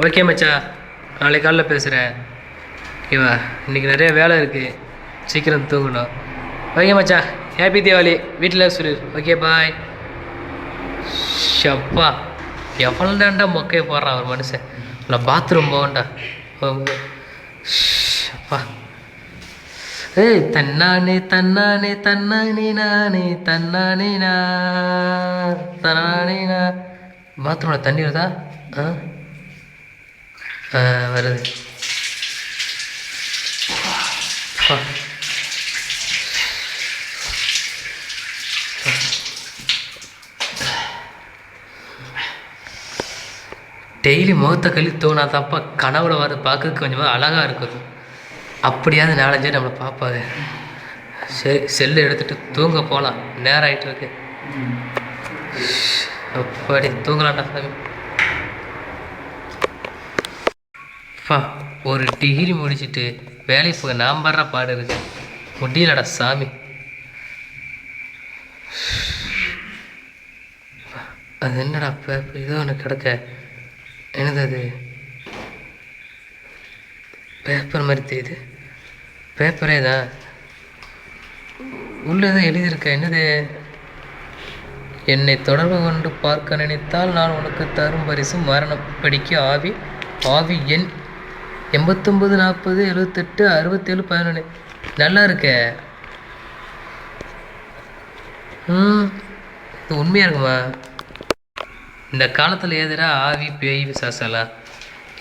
Okay மச்சா, நாளைக்கு காலைல பேசுகிறேன். ஓகேவா? இன்றைக்கி நிறைய வேலை இருக்குது, சீக்கிரம் தூங்கணும். ஓகே மச்சா, ஹாப்பி தீபாவளி. வீட்டில் சொல்லு. Okay bye. ஷப்பா, எவ்வளோ தான்டா மொக்கையை போடுறான் ஒரு மனுஷன். இல்லை பாத்ரூம் போகண்டா. ஷப்பா. ஏய் தன்னானே தன்னானே தன்னானே நானே தன்னானே தன்னானே பாத்ரூமில் தண்ணி வருதா? வருது. டெய்லி முகத்தை கழி தோணாதாப்பா கனவுல வர பார்க்கறதுக்கு கொஞ்சமாக அழகாக இருக்குது. அப்படியாவது நாலஞ்சே நம்மளை பார்ப்பாங்க. சரி, செல்லு எடுத்துகிட்டு தூங்க போகலாம். நேரம் ஆகிட்டு இருக்கு. அப்படி தூங்கலாம்டா சாமி. அப்பா, ஒரு டிகிரி முடிச்சுட்டு வேலைக்கு போக நான் படுற பாடு இருக்கு. முடியலடா சாமி. அது என்னடா பேப்பர் ஏதோ ஒன்று கிடக்க. என்னது அது? பேப்பர் மாதிரி தெரியுது. பேப்பரே தான். உள்ளதான் எழுதியிருக்க. என்னது? என்னை தொடர்பு கொண்டு பார்க்க நினைத்தால் நான் உனக்கு தரும் பரிசு மரணம். படிக்க ஆவி ஆவி எண் 89 40 78 67 11. நல்லா இருக்க. இது உண்மையாக இருக்குமா? இந்த காலத்தில் எதிரா ஆவி பேய் விசாசலாம்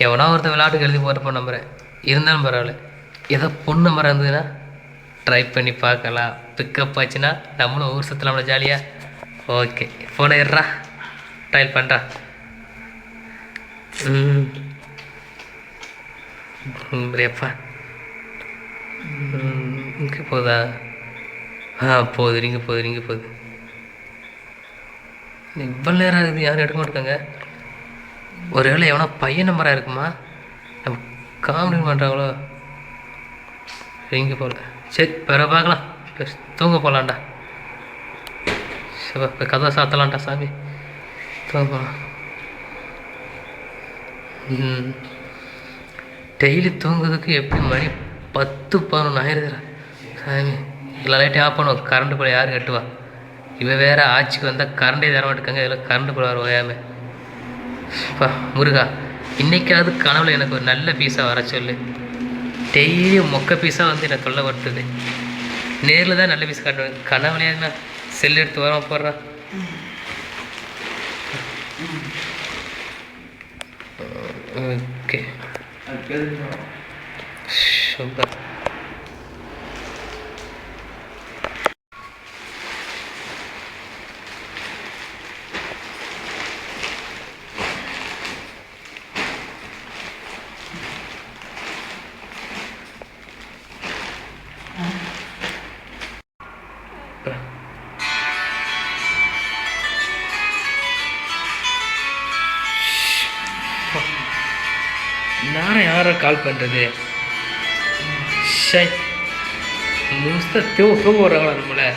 எவனா ஒருத்தர் விளையாட்டுக்கு எழுதி போகிறப்போ நம்புகிறேன். இருந்தாலும் பரவாயில்ல. ஏதோ பொண்ணு நம்பர் இருந்ததுன்னா ட்ரை பண்ணி பார்க்கலாம். பிக்கப் ஆச்சுன்னா நம்மளும் ஊர் சுற்றலாம்ல ஜாலியாக. ஓகே, ஃபோனை ஏறா, ட்ரையல் பண்ணுறா. எப்பா இங்கே போதா? போகுது. ரிங்க போகுது. இவ்வளோ நேரம் ஆகுது, யாரும் எடுக்க மாட்டாங்க. ஒரு வேளை எவனா பையன் நம்பராக இருக்குமா? நம்ம காமெடி பண்ணுறாங்களோ? ரிங்க போகல. சரி, வேற பார்க்கலாம். தூங்க போகலான்டா. சரி, இப்போ கதை சாத்தலான்டா சாமி. தூங்க போகலாம். டெய்லி தூங்குறதுக்கு எப்படி மணி 10 11 ஆயிடுதுடா சாமி. எல்லா லைட்டையும் ஆஃப் பண்ணுவோம். கரண்ட்டு போல யார் கட்டுவா? இவன் வேறு ஆட்சிக்கு வந்தால் கரண்டே தர மாட்டேங்க. இதில் கரண்ட்டு போல வர ஓயாமல். பா முருகா, இன்றைக்காவது கனவுல எனக்கு ஒரு நல்ல பீஸாக வர சொல்லு. டெய்லியும் மொக்க பீஸாக வந்து என்னை தொல்லை படுத்துது. நேரில் தான் நல்ல பீஸ் காட்டுவேன். கனவுலையா செல் எடுத்து வர போடுறான். Okay, super. நான் யாரை கால் பண்ணுறது? ஷை, முஸ்தான் தூங்க போடுறாங்களா நம்மளை?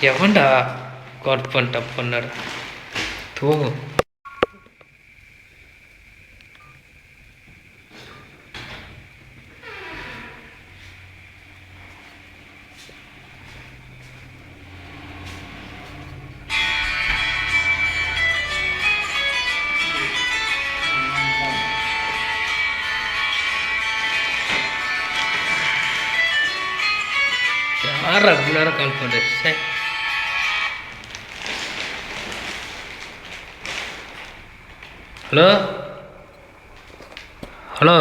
எவன்டா காட் பண்ணிட்ட பண்ணாரு? தூங்கும். யாரா இவ்வளோ நேரம் கால் பண்ணுறேன் சார்? ஹலோ ஹலோ,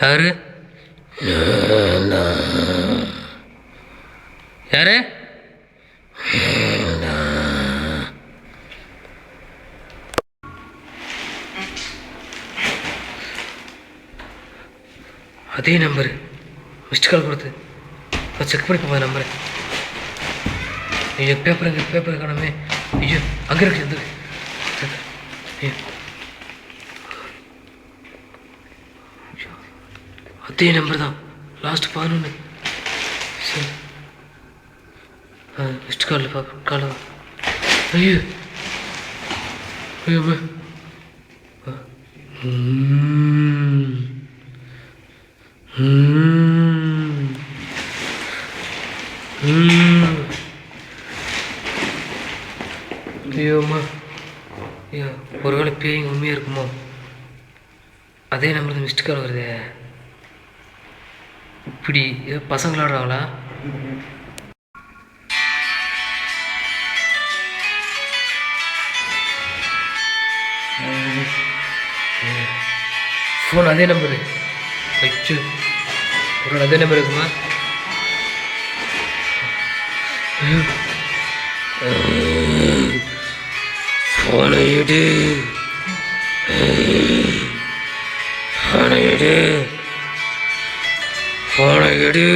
யாரு யாரு? அதே நம்பரு மிஸ்டு கால் கொடுத்து செக் பண்ணி போவேன் நம்பரு. ஐயோ பேப்பர் காணாமே. ஐயோ அங்கே இருக்கு. ஐயோ அதே நம்பர் தான், லாஸ்ட் 11. சரி மிஸ்டு காலில் கால. ஐயோ ஐயோ ஐயோம்மா. ஐயோ ஒருவேளை பேய்ங்க உண்மையாக இருக்குமோ? அதே நம்பர் மிஸ்டு கால் வருதே. இப்படி பசங்க விளாடுறாங்களா? ஃபோன் அதே நம்பரு. அச்சோ ஒரு அதே நம்பர் இருக்குமா? ஃபோனை எடு, ஃபோனை எடு, ஃபோனை எடு.